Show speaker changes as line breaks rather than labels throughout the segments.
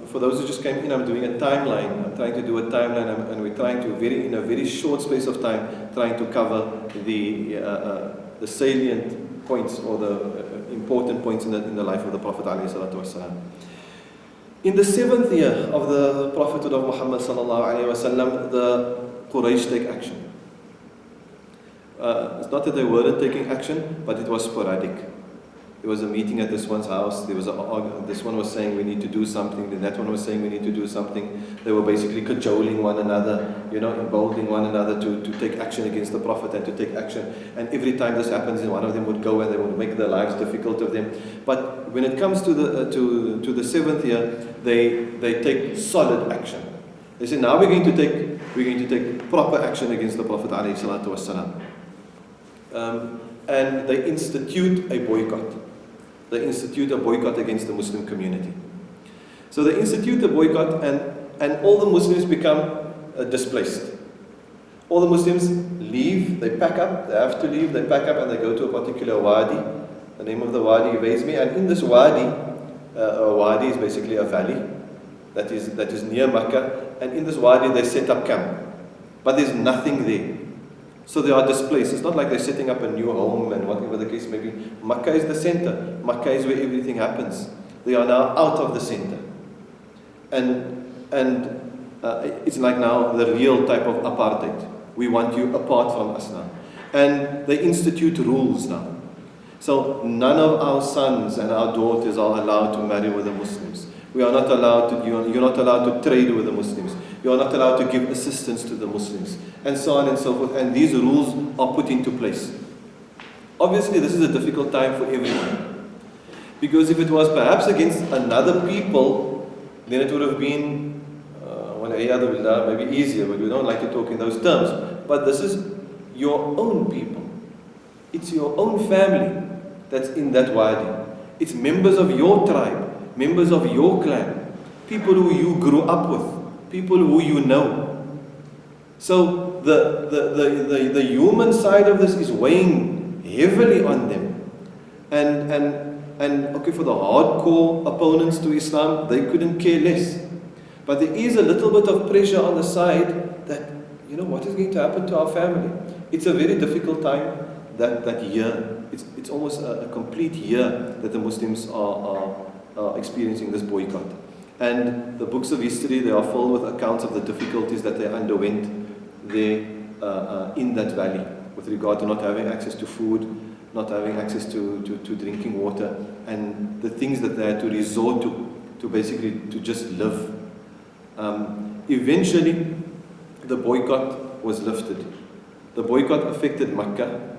For those who just came in, I'm doing a timeline. I'm trying to do a timeline, and we're trying to, in a very short space of time, trying to cover the salient points or the important points in the life of the Prophet ﷺ. In the 7th year of the prophethood of Muhammad ﷺ, the Quraysh take action. It's not that they weren't taking action, but it was sporadic. There was a meeting at this one's house. There was this one was saying we need to do something. Then that one was saying we need to do something. They were basically cajoling one another, emboldening one another to take action against the Prophet and to take action. And every time this happens, one of them would go and they would make their lives difficult of them. But when it comes to the 7th year, they take solid action. They say now we're going to take proper action against the Prophet ﷺ. And they institute a boycott. They institute a boycott against the Muslim community. So they institute a boycott, and all the Muslims become displaced. All the Muslims leave, they pack up, they have to leave, they pack up and they go to a particular wadi. The name of the wadi evades me, and in this wadi, a wadi is basically a valley that is near Makkah, and in this wadi they set up camp. But there's nothing there. So they are displaced. It's not like they're setting up a new home and whatever the case may be. Makkah is the center. Makkah is where everything happens. They are now out of the center. And it's like now the real type of apartheid. We want you apart from us now. And they institute rules now. So none of our sons and our daughters are allowed to marry with the Muslims. We are not allowed to, you're not allowed to trade with the Muslims. You are not allowed to give assistance to the Muslims, and so on and so forth. And these rules are put into place. Obviously, this is a difficult time for everyone. Because if it was perhaps against another people, then it would have been, maybe easier, but we don't like to talk in those terms. But this is your own people. It's your own family that's in that wadi. It's members of your tribe, members of your clan, people who you grew up with, people who you know. So the human side of this is weighing heavily on them. And okay, for the hardcore opponents to Islam, they couldn't care less. But there is a little bit of pressure on the side that, what is going to happen to our family? It's a very difficult time that year. It's almost a complete year that the Muslims are experiencing this boycott. And the books of history, they are filled with accounts of the difficulties that they underwent there in that valley with regard to not having access to food, not having access to drinking water, and the things that they had to resort to basically to just live. Eventually, the boycott was lifted. The boycott affected Makkah.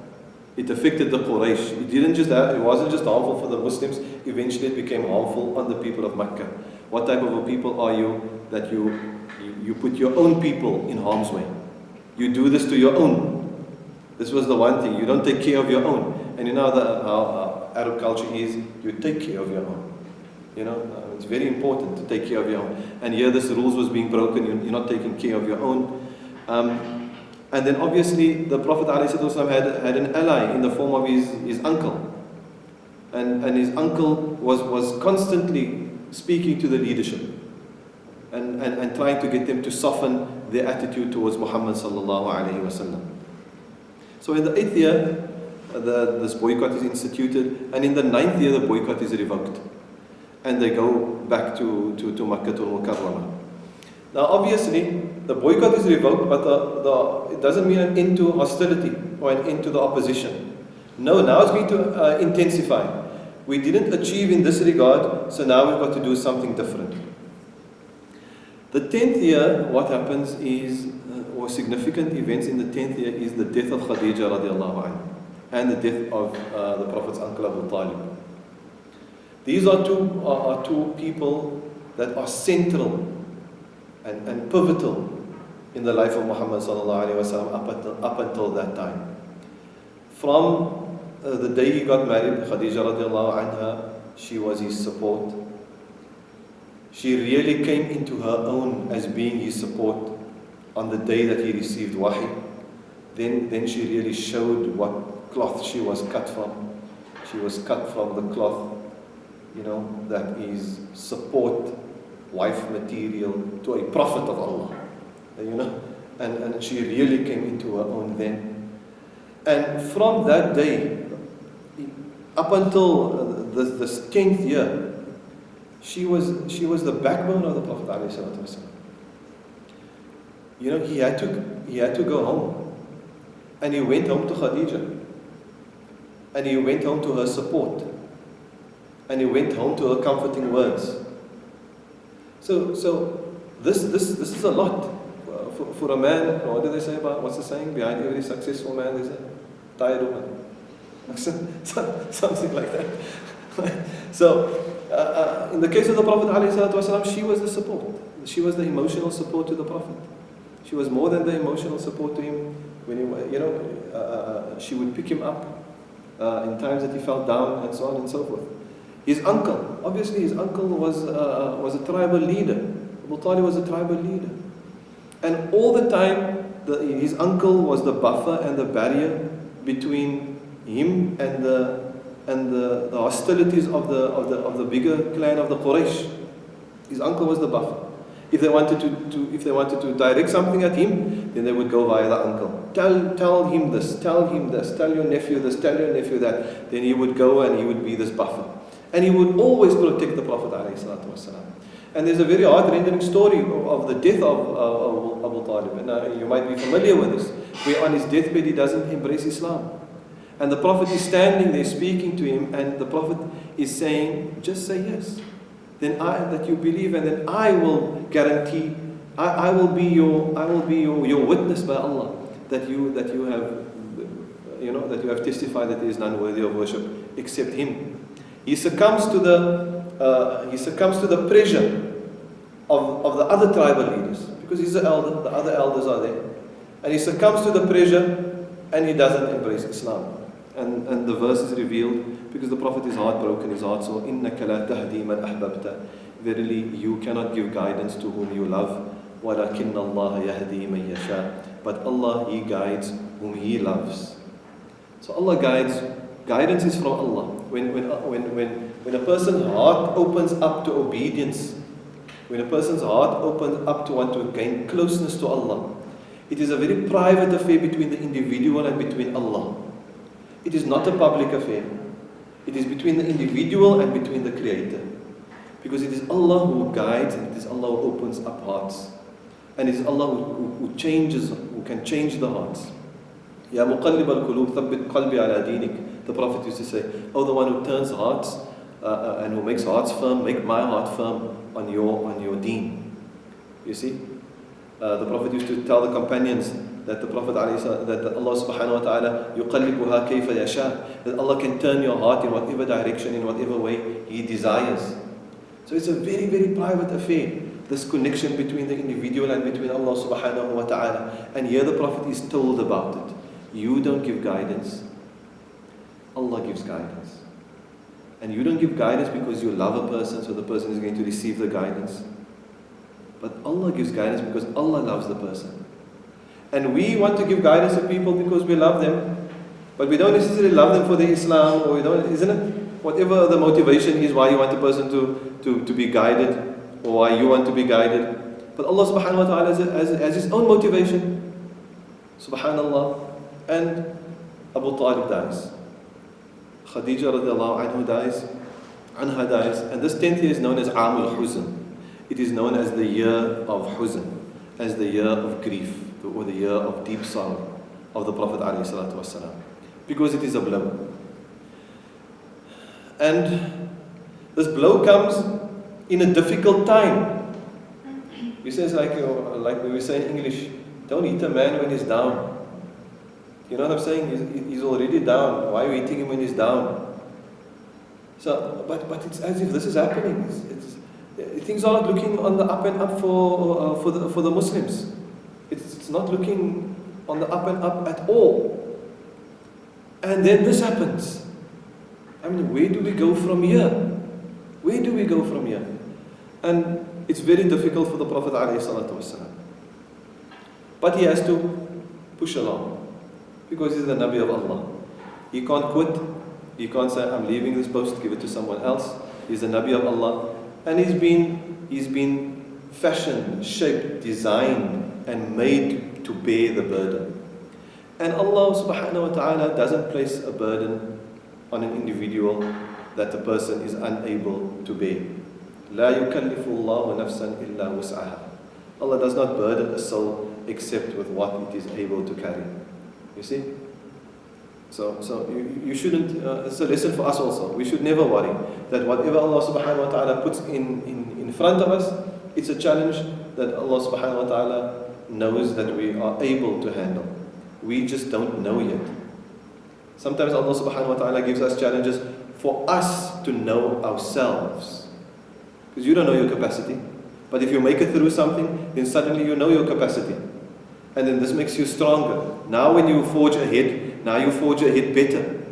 It affected the Quraysh. It wasn't just harmful for the Muslims. Eventually, it became harmful on the people of Makkah. What type of a people are you that you put your own people in harm's way? You do this to your own. This was the one thing. You don't take care of your own. And how Arab culture is, you take care of your own. It's very important to take care of your own. And here this rules was being broken. You're not taking care of your own. And then obviously the Prophet ﷺ had an ally in the form of his uncle. And his uncle was constantly speaking to the leadership and trying to get them to soften their attitude towards Muhammad sallallahu alaihi wasallam. So in the 8th year, this boycott is instituted, and in the 9th year the boycott is revoked. And they go back to Makkah al-Mukarramah. Now obviously, the boycott is revoked, but it doesn't mean an end to hostility or an end to the opposition. No, now it's going to intensify. We didn't achieve in this regard, so now we've got to do something different. The 10th year, what happens is, or significant events in the 10th year is the death of Khadija radiallahu anha and the death of the Prophet's uncle Abu Talib. These are two people that are central and pivotal in the life of Muhammad sallallahu alaihi wasallam up until that time. From the day he got married, Khadija radiallahu anha, she was his support. She really came into her own as being his support on the day that he received wahi. Then she really showed what cloth she was cut from. She was cut from the cloth, that is support wife material to a prophet of Allah. You know, and she really came into her own then. And from that day, up until this 10th year, she was the backbone of the Prophet ﷺ. You know, he had to go home, and he went home to Khadija, and he went home to her support, and he went home to her comforting words. So this is a lot for a man. What do they say about, what's the saying? Behind every successful man there's a tired woman. Something like that. So in the case of the Prophet ﷺ, she was the support. She was the emotional support to the Prophet. She was more than the emotional support to him. When he, she would pick him up in times that he felt down, and so on and so forth. His uncle, obviously his uncle was a tribal leader. Abu Talib was a tribal leader. And all the time, his uncle was the buffer and the barrier between him and the hostilities of the bigger clan of the Quraysh. His uncle was the buffer. If they wanted to direct something at him, then they would go via the uncle. Tell him this, tell him this, tell your nephew this, tell your nephew that. Then he would go and he would be this buffer. And he would always protect the Prophet ﷺ. And there's a very heart-rending story of the death of Abu Talib. Now, you might be familiar with this, where on his deathbed he doesn't embrace Islam. And the Prophet is standing there speaking to him, and the Prophet is saying, just say yes. Then that you believe, and then I will guarantee, I will be your witness by Allah that you have testified that there is none worthy of worship except Him. He succumbs to the pressure of the other tribal leaders, because he's the elder, the other elders are there, and he succumbs to the pressure, and he doesn't embrace Islam. And the verse is revealed because the Prophet is heartbroken, his heart so, إِنَّكَ لَا تَهْدِي مَنْ أَحْبَبْتَ. Verily, you cannot give guidance to whom you love. وَلَكِنَّ اللَّهَ يَهْدِي مَنْ يَشَاءُ. But Allah, He guides whom He loves. So Allah guides. Guidance is from Allah. When a person's heart opens up to obedience, when a person's heart opens up to want to gain closeness to Allah, it is a very private affair between the individual and between Allah. It is not a public affair. It is between the individual and between the Creator. Because it is Allah who guides, and it is Allah who opens up hearts. And it is Allah who changes, who can change the hearts. Ya muqallib al-qulub, thabbit qalbi ala dinik. The Prophet used to say, oh, the one who turns hearts and who makes hearts firm, make my heart firm on your deen. You see? The Prophet used to tell the companions that that Allah subhanahu wa ta'ala yuqallibuha kayfa yasha, that Allah can turn your heart in whatever direction, in whatever way He desires. So it's a very, very private affair, this connection between the individual and between Allah subhanahu wa ta'ala. And here the Prophet is told about it. You don't give guidance, Allah gives guidance. And you don't give guidance because you love a person, so the person is going to receive the guidance. But Allah gives guidance because Allah loves the person. And we want to give guidance to people because we love them, but we don't necessarily love them for their Islam, or we don't, isn't it? Whatever the motivation is why you want a person to be guided, or why you want to be guided. But Allah subhanahu wa ta'ala has His own motivation. Subhanallah. And Abu Talib dies. Khadija radiallahu anha dies. And this 10th year is known as Amul Huzn. It is known as the year of Huzn, as the year of grief, or the year of deep sorrow of the Prophet ﷺ, because it is a blow. And this blow comes in a difficult time. We say, like we say in English, don't hit a man when he's down. You know what I'm saying? He's already down. Why are you hitting him when he's down? So, but it's as if this is happening. Things are not looking on the up and up for the Muslims. It's not looking on the up and up at all. And then this happens. I mean, where do we go from here? Where do we go from here? And it's very difficult for the Prophet ﷺ. But he has to push along, because he's the Nabi of Allah. He can't quit. He can't say, I'm leaving this post, give it to someone else. He's the Nabi of Allah. And he's been fashioned, shaped, designed, and made to bear the burden. And Allah subhanahu wa ta'ala doesn't place a burden on an individual that the person is unable to bear. لا يكلف الله نفسا إلا وسعها. Allah does not burden a soul except with what it is able to carry. You see? So you shouldn't, it's a lesson for us also. We should never worry that whatever Allah subhanahu wa ta'ala puts in front of us, it's a challenge that Allah subhanahu wa ta'ala knows that we are able to handle. We just don't know yet. Sometimes Allah subhanahu wa ta'ala gives us challenges for us to know ourselves. Because you don't know your capacity. But if you make it through something, then suddenly you know your capacity. And then this makes you stronger. Now when you forge ahead, now you forge ahead better.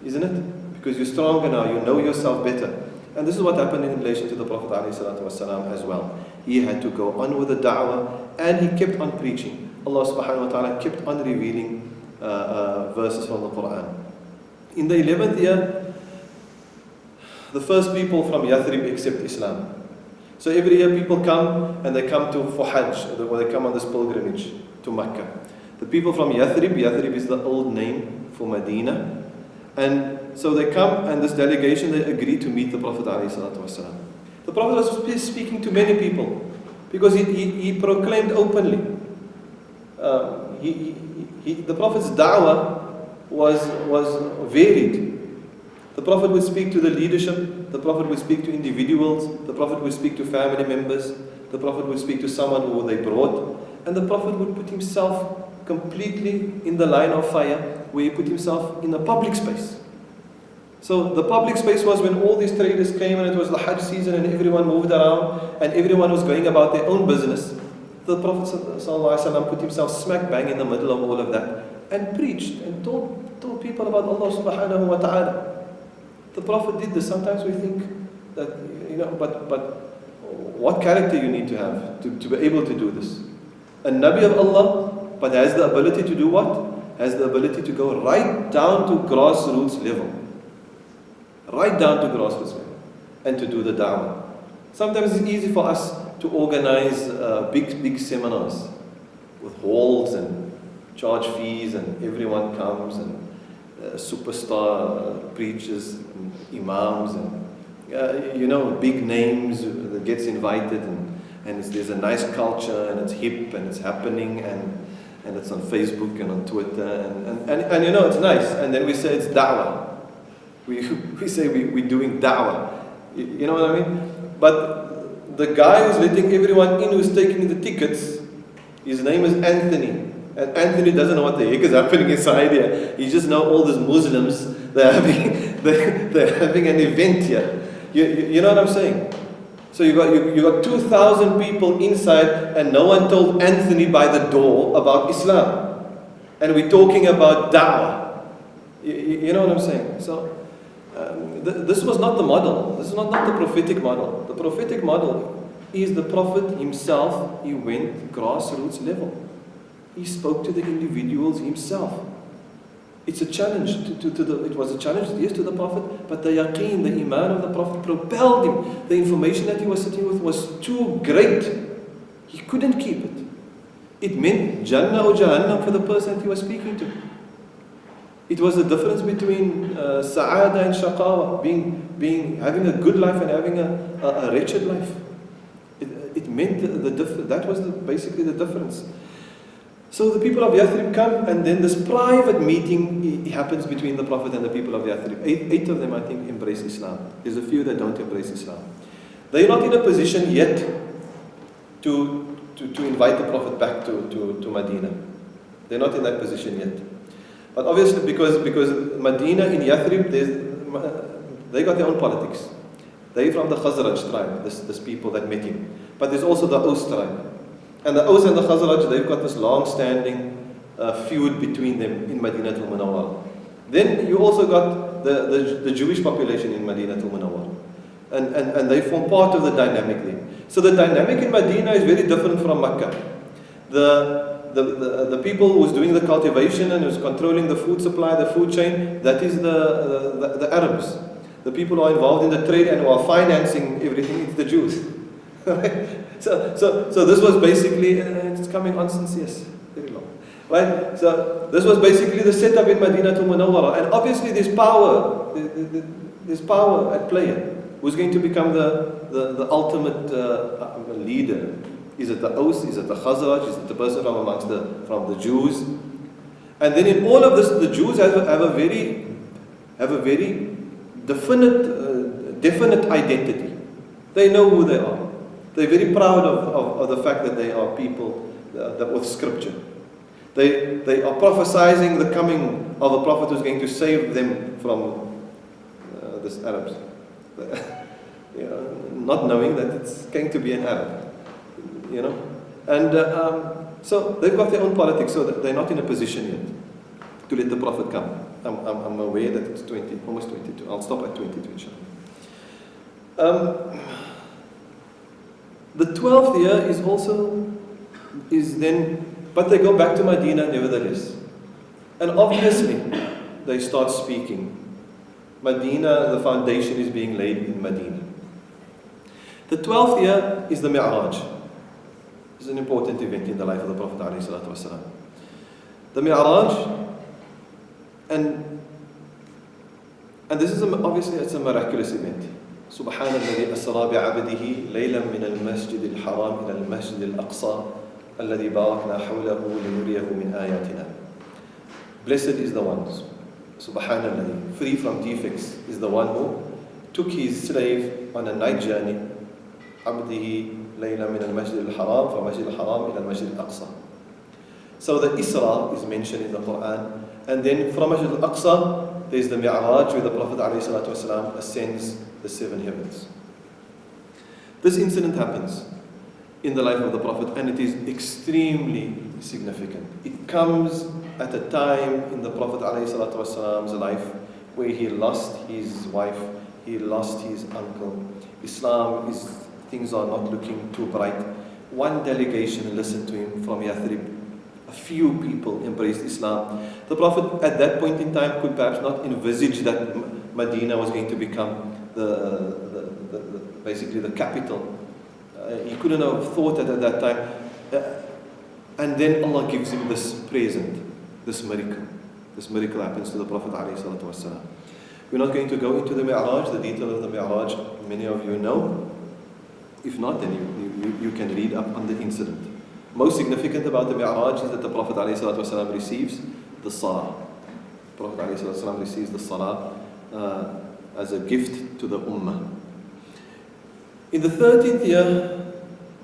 Isn't it? Because you're stronger now, you know yourself better. And this is what happened in relation to the Prophet ﷺ as well. He had to go on with the da'wah and he kept on preaching. Allah subhanahu wa ta'ala kept on revealing verses from the Quran. In the 11th year, the first people from Yathrib accept Islam. So every year people come and they come for Hajj, or they come on this pilgrimage to Mecca. The people from Yathrib is the old name for Medina. And so they come and this delegation, they agree to meet the Prophet ﷺ. The Prophet was speaking to many people because he proclaimed openly. The Prophet's da'wah was varied. The Prophet would speak to the leadership, the Prophet would speak to individuals, the Prophet would speak to family members, the Prophet would speak to someone who they brought, and the Prophet would put himself completely in the line of fire, where he put himself in a public space. So the public space was when all these traders came and it was the Hajj season and everyone moved around and everyone was going about their own business. The Prophet ﷺ put himself smack bang in the middle of all of that and preached and told people about Allah subhanahu wa ta'ala. The Prophet did this. Sometimes we think that, but what character you need to have to be able to do this? A Nabi of Allah, but has the ability to do what? Has the ability to go right down to grassroots level. Right down to grassroots level. And to do the da'wah. Sometimes it's easy for us to organize big seminars with halls and charge fees and everyone comes and superstar preachers and imams and big names that gets invited and there's a nice culture and it's hip and it's happening and it's on Facebook and on Twitter and it's nice, and then we say it's da'wah. We say we're doing da'wah. You know what I mean? But the guy who's letting everyone in, who's taking the tickets, his name is Anthony. And Anthony doesn't know what the heck is happening inside here. He just knows all these Muslims, they're having an event here. You know what I'm saying? So you got 2,000 people inside and no one told Anthony by the door about Islam. And we're talking about da'wah. You know what I'm saying? So this was not the model. This is not the prophetic model. The prophetic model is the Prophet himself. He went grassroots level. He spoke to the individuals himself. It's a challenge it was a challenge, yes, to the Prophet, but the yaqeen, the iman of the Prophet propelled him. The information that he was sitting with was too great. He couldn't keep it. It meant Jannah or Jahannam for the person that he was speaking to. It was the difference between sa'ada and shaqawa, having a good life and having a wretched life. It meant that was basically the difference. So the people of Yathrib come, and then this private meeting happens between the Prophet and the people of Yathrib. Eight of them, I think, embrace Islam. There's a few that don't embrace Islam. They're not in a position yet to invite the Prophet back to Medina. They're not in that position yet. But obviously, because Medina in Yathrib, they got their own politics. They're from the Khazraj tribe, this people that met him. But there's also the Aus tribe. And the Aus and the Khazraj, they've got this long-standing feud between them in Madinatul Munawwara. Then you also got the Jewish population in Madinatul Munawwara. And they form part of the dynamic there. So the dynamic in Medina is very different from Makkah. The people who's doing the cultivation and who's controlling the food supply, the food chain, that is the Arabs. the people who are involved in the trade and who are financing everything, it's the Jews. So this was basically, it's coming on since, yes, very long. Right? So this was basically the setup in Medina to Munawwara. And obviously there's power, there's power at play here. Who's going to become the ultimate leader? Is it the Aus? Is it the Khazraj? Is it the person from the Jews? And then in all of this, the Jews have a very definite identity. They know who they are. They're very proud of the fact that they are people that with scripture. They are prophesying the coming of a prophet who's going to save them from this Arabs. Not knowing that it's going to be an Arab. And so they've got their own politics, so that they're not in a position yet to let the Prophet come. I'm aware that it's almost 22. I'll stop at 22, inshallah. The 12th year is then, but they go back to Medina nevertheless. And obviously, they start speaking. Medina, the foundation is being laid in Medina. The 12th year is the Mi'raj. This is an important event in the life of the Prophet ﷺ. The Mi'raj, and this is obviously it's a miraculous event. سبحان الذي أسرى بعبده ليلا من المسجد الحرام إلى المسجد الأقصى الذي باركنا حوله لنريه من آياتنا. Blessed is the one, سبحان الذي, free from defects, is the one who took his slave on a night journey. عبده ليلا من المسجد الحرام فمسجد الحرام إلى المسجد الأقصى. So the Isra is mentioned in the Quran, and then from Masjid al-Aqsa there's the Mi'raj where the Prophet ﷺ ascends the 7 heavens. This incident happens in the life of the Prophet, and it is extremely significant. It comes at a time in the Prophet ﷺ's life where he lost his wife, he lost his uncle. Things are not looking too bright. One delegation listened to him from Yathrib. A few people embraced Islam. The Prophet at that point in time could perhaps not envisage that Medina was going to become basically the capital. He couldn't have thought at that time. And then Allah gives him this present, this miracle. This miracle happens to the Prophet ﷺ. We're not going to go into the Mi'raj, the detail of the Mi'raj. Many of you know. If not, then you can read up on the incident. Most significant about the Mi'raj is that the Prophet ﷺ receives the Salah. The Prophet ﷺ receives the Salah as a gift to the Ummah. In the 13th year,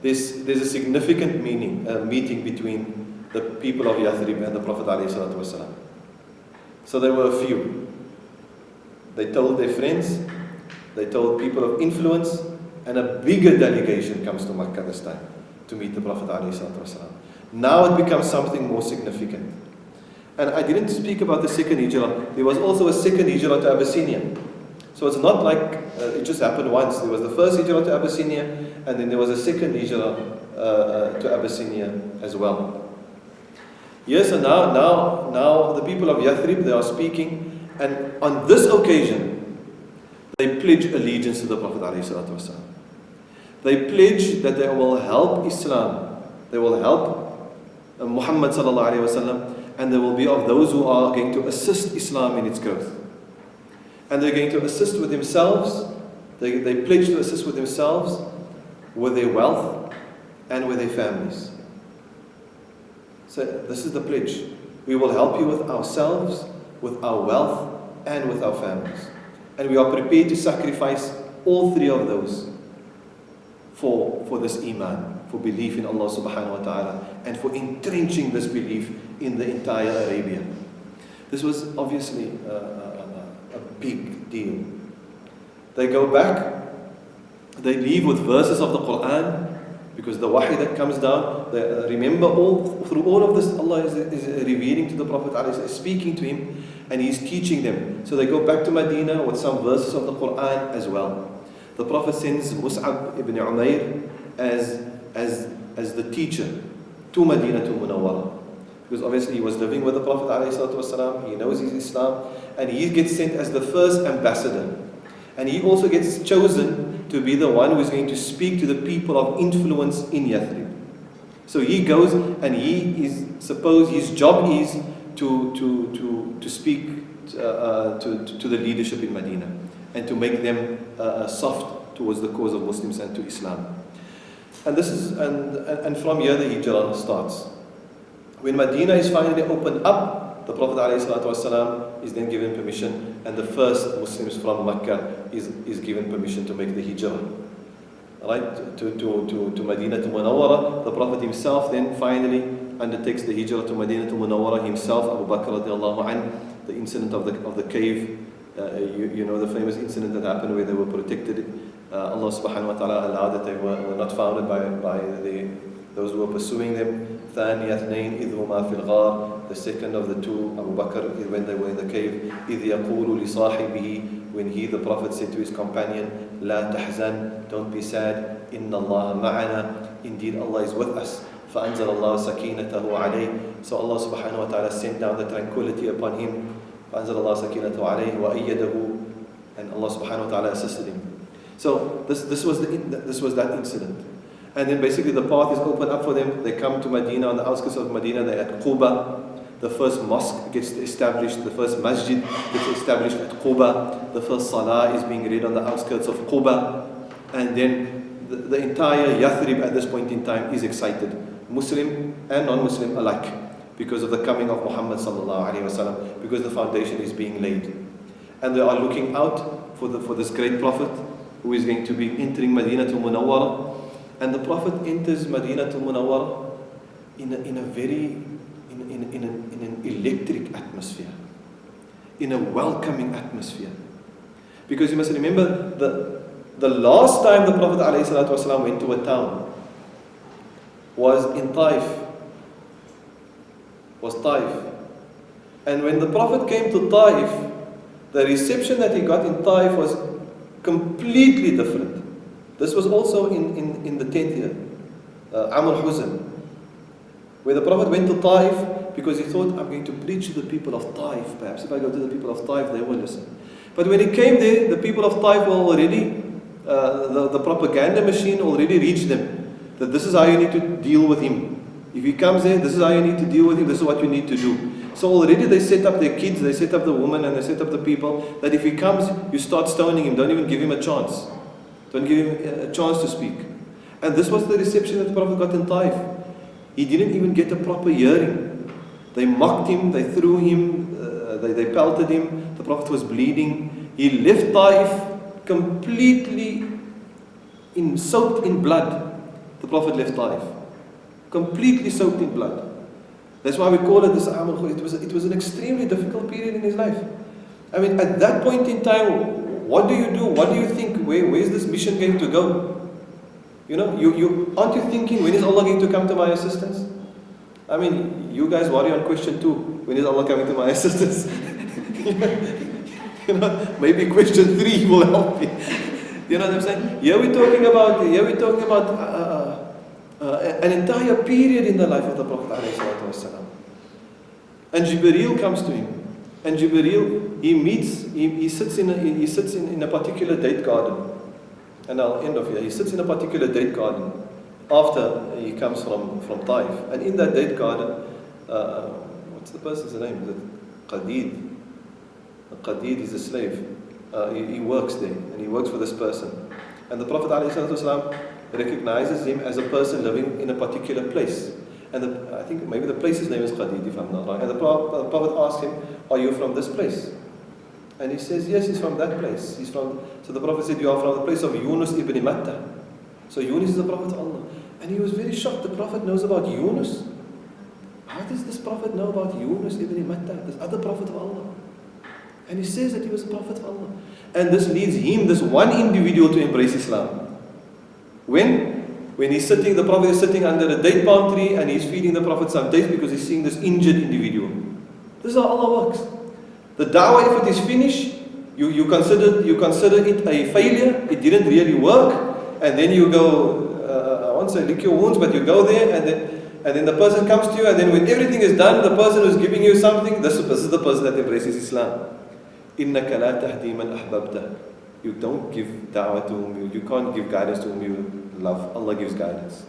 there's a significant meeting between the people of Yathrib and the Prophet ﷺ. So there were a few. They told their friends, they told people of influence, and a bigger delegation comes to Makkah this time to meet the Prophet ﷺ. Now it becomes something more significant. And I didn't speak about the second hijrah. There was also a second hijrah to Abyssinia. So it's not like it just happened once. There was the first hijrah to Abyssinia, and then there was a second hijrah to Abyssinia as well. Yes, and now the people of Yathrib, they are speaking, and on this occasion, they pledge allegiance to the Prophet ﷺ. They pledge that they will help Islam, they will help Muhammad ﷺ, and they will be of those who are going to assist Islam in its growth. And they're going to assist with themselves, they pledge to assist with themselves, with their wealth, and with their families. So this is the pledge. We will help you with ourselves, with our wealth, and with our families. And we are prepared to sacrifice all three of those for this iman, for belief in Allah subhanahu wa ta'ala, and for entrenching this belief in the entire Arabia. This was obviously a big deal. They go back, they leave with verses of the Quran, because the wahi that comes down, remember through all of this, Allah is revealing to the Prophet ﷺ, speaking to him, and he's teaching them. So they go back to Medina with some verses of the Quran as well. The Prophet sends Mus'ab ibn Umair as the teacher to Medina to Munawwara, because obviously he was living with the Prophet ﷺ, he knows his Islam, and he gets sent as the first ambassador. And he also gets chosen to be the one who is going to speak to the people of influence in Yathrib. So he goes and his job is to speak to the leadership in Medina and to make them soft towards the cause of Muslims and to Islam. And this is and from here the hijrah starts. When Medina is finally opened up, the Prophet ﷺ is then given permission, and the first Muslims from Mecca is given permission to make the hijrah. Right, to Medina to Munawwara. The Prophet himself then finally undertakes the hijrah to Medina to Munawwara himself. Abu Bakr radiallahu anh, the incident of the cave, you know the famous incident that happened where they were protected. Allah subhanahu wa ta'ala allowed that they were not founded by those who were pursuing them. ثاني اثنين إذ هما في الغار. The second of the two, Abu Bakr, when they were in the cave. إذ يقول لصاحبه, when he, the Prophet, said to his companion, لا تحزن, don't be sad, إن الله معنا, indeed Allah is with us. فأنزل الله سكينته عليه. So Allah subhanahu wa ta'ala sent down the tranquility upon him. فأنزل الله سكينته عليه وأيده, and Allah subhanahu wa ta'ala assisted him. So this was that incident. And then basically the path is opened up for them. They come to Medina, on the outskirts of Medina. They're at Quba. The first mosque gets established. The first masjid gets established at Quba. The first salah is being read on the outskirts of Quba. And then the entire Yathrib at this point in time is excited, Muslim and non-Muslim alike, because of the coming of Muhammad sallallahu alaihi wasallam, because the foundation is being laid. And they are looking out for this great prophet who is going to be entering Medina to Munawwara. And the Prophet enters Medina to Munawwara in an electric atmosphere, in a welcoming atmosphere. Because you must remember, the last time the Prophet ﷺ went to a town was in Taif. And when the Prophet came to Taif, the reception that he got in Taif was completely different. This was also in the 10th year, Amr Huzn, where the Prophet went to Taif because he thought, I'm going to preach to the people of Taif. Perhaps if I go to the people of Taif, they will listen. But when he came there, the people of Taif were already, the propaganda machine already reached them, that this is how you need to deal with him. If he comes there, this is how you need to deal with him, this is what you need to do. So already they set up their kids, they set up the women, and they set up the people, that if he comes, you start stoning him, don't even give him a chance. Don't give him a chance to speak. And this was the reception that the Prophet got in Taif. He didn't even get a proper hearing. They mocked him, they threw him, they pelted him. The Prophet was bleeding. He left Taif completely soaked in blood. The Prophet left Taif completely soaked in blood. That's why we call it this Amal Khul. It was an extremely difficult period in his life. I mean, at that point in time, what do you do? What do you think? Where is this mission going to go? You know, you aren't you thinking, when is Allah going to come to my assistance? I mean, you guys worry on question 2. When is Allah coming to my assistance? You know, maybe question 3 will help me. You know what I'm saying? Here we're talking about an entire period in the life of the Prophet ﷺ. And Jibreel comes to him. And Jibreel, he sits in a particular date garden. And I'll end off here. He sits in a particular date garden after he comes from Taif. And in that date garden, what's the person's name? Is it Qadid? Qadid is a slave. He works there, and he works for this person. And the Prophet ﷺ recognizes him as a person living in a particular place. And I think maybe the place's name is Qadid, if I'm not wrong. And the Prophet asked him, are you from this place? And he says, yes, he's from that place. So the Prophet said, you are from the place of Yunus ibn Matta. So Yunus is the Prophet of Allah. And he was very shocked. The Prophet knows about Yunus. How does this Prophet know about Yunus ibn Matta, this other Prophet of Allah? And he says that he was a Prophet of Allah. And this leads him, this one individual, to embrace Islam. When he's sitting, the Prophet is sitting under a date palm tree and he's feeding the Prophet some dates because he's seeing this injured individual. This is how Allah works. The da'wah, if it is finished, you consider it a failure, it didn't really work, and then you go, I won't say lick your wounds, but you go there and then the person comes to you, and then when everything is done, the person who's giving you something, this is the person that embraces Islam. إِنَّكَ لَا تَهْدِي مَنْ أَحْبَبْتَ You don't give da'wah to whom you can't give guidance to whom you love. Allah gives guidance.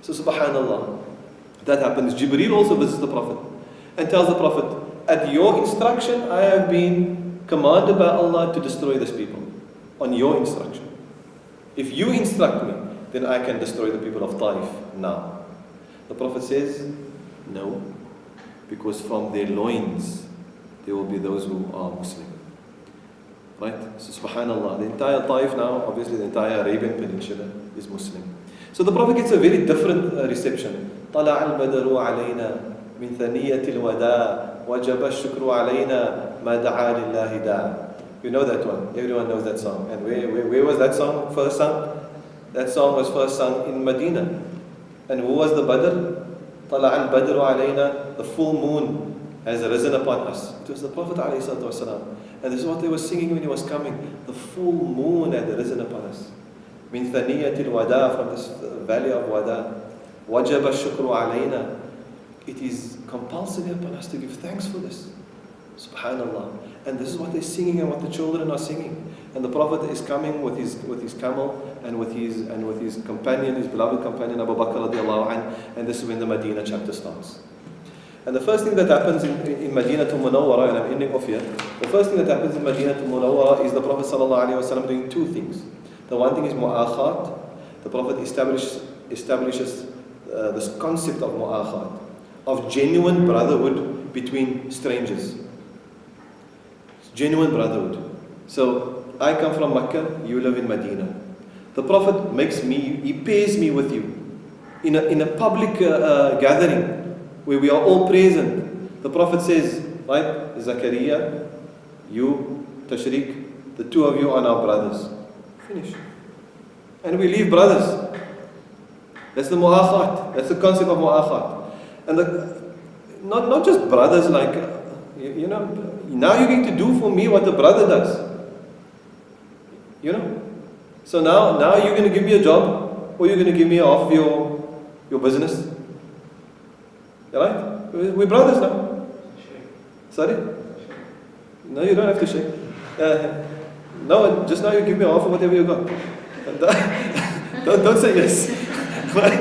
So subhanallah, that happens. Jibreel also visits the Prophet and tells the Prophet, at your instruction, I have been commanded by Allah to destroy these people. On your instruction. If you instruct me, then I can destroy the people of Taif now. The Prophet says, no, because from their loins, there will be those who are Muslim. Right? So subhanallah, the entire Taif now, obviously the entire Arabian Peninsula is Muslim. So the Prophet gets a very different reception. طلع البدر علينا من ثنية الوداع وجب الشكر علينا ما دعا لله داع. You know that one. Everyone knows that song. And where was that song first sung? That song was first sung in Medina. And who was the Badr? طلع البدر علينا. The full moon has risen upon us. It was the Prophet ﷺ. And this is what they were singing when he was coming. The full moon had risen upon us. من ثنية الوداع, from this valley of Wada. وجب الشكر علينا. It is compulsory upon us to give thanks for this. Subhanallah. And this is what they're singing and what the children are singing. And the Prophet is coming with his camel and with his companion, his beloved companion Abu Bakr radiallahu anh, and this is when the Medina chapter starts. And the first thing that happens in Medina to Munawwara, and I'm ending off here, the first thing that happens in Medina to Munawwara is the Prophet sallallahu alaihi wasallam doing two things. The one thing is mu'akhat. The Prophet establishes this concept of mu'akhat, of genuine brotherhood between strangers. Genuine brotherhood. So, I come from Mecca, you live in Medina. The Prophet he pairs me with you in a public gathering where we are all present. The Prophet says, right, Zakariyah, you, Tashriq, the two of you are now brothers. Finish. And we leave brothers. That's the mu'akhat. That's the concept of mu'akhat. And not just brothers like, now you're going to do for me what the brother does. So now you're going to give me a job, or you're going to give me half of your business. Right? We're brothers now. Sorry? No, you don't have to shake. No, just now you give me half of whatever you got. Don't say yes. Right?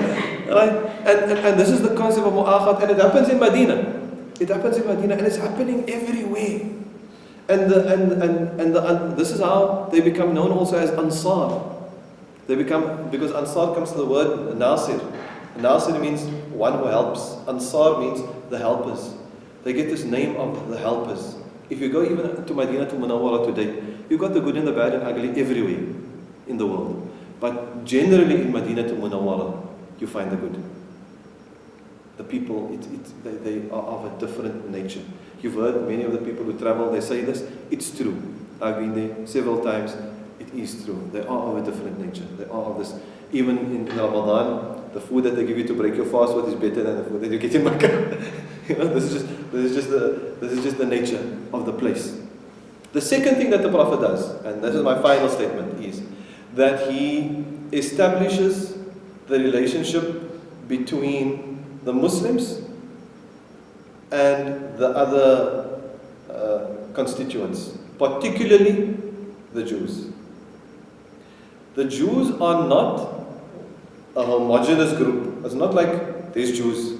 And this is the concept of mu'akhat, and it happens in Medina. It happens in Medina, and it's happening everywhere. And this is how they become known also as Ansar. Because Ansar comes to the word Nasir. Nasir means one who helps. Ansar means the helpers. They get this name of the helpers. If you go even to Medina to Munawwara today, you've got the good and the bad and ugly everywhere in the world. But generally in Medina to Munawwara, you find the good. The people, they are of a different nature. You've heard many of the people who travel, they say this. It's true. I've been there several times. It is true. They are of a different nature. They are of this. Even in Ramadan, the food that they give you to break your fast with is better than the food that you get in Makkah. This is just the nature of the place. The second thing that the Prophet does, and this is my final statement, is that he establishes the relationship between the Muslims and the other constituents, particularly the Jews. The Jews are not a homogeneous group. It's not like there's Jews.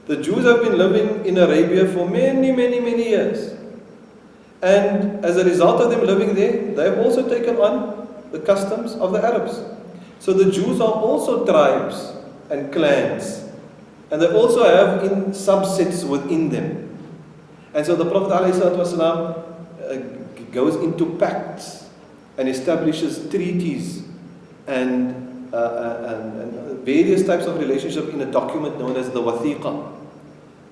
The Jews have been living in Arabia for many, many, many years. And as a result of them living there, they have also taken on the customs of the Arabs. So the Jews are also tribes and clans. And they also have subsets within them. And so the Prophet ﷺ goes into pacts and establishes treaties and various types of relationship in a document known as the Wathiqa,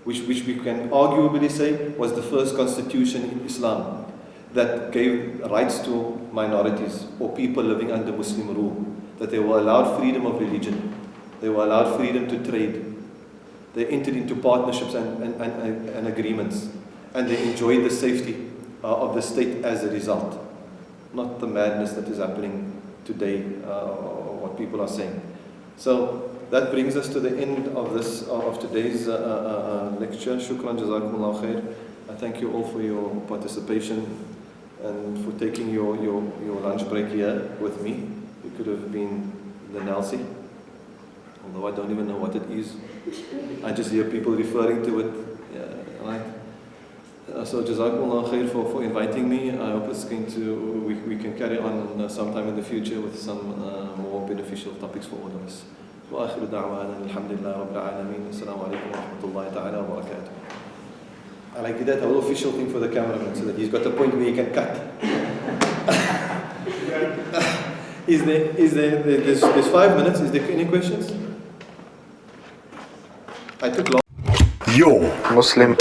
which we can arguably say was the first constitution in Islam that gave rights to minorities or people living under Muslim rule, that they were allowed freedom of religion, they were allowed freedom to trade. They entered into partnerships and agreements, and they enjoyed the safety of the state as a result. Not the madness that is happening today, what people are saying. So that brings us to the end of today's lecture. Shukran, jazakumullah khair. I thank you all for your participation. and for taking your lunch break here with me. You could have been the Nelsie, although I don't even know what it is. I just hear people referring to it. Yeah, right. So Jazakumullah khair for inviting me. I hope it's going to, we can carry on sometime in the future with some more beneficial topics for all of us. وآخر دعوانا الحمد لله رب العالمين. السلام عليكم ورحمة الله تعالى وبركاته. I like that whole official thing for the cameraman so that he's got a point where he can cut. There's 5 minutes. Is there any questions? I took long.
Yo.
Muslim.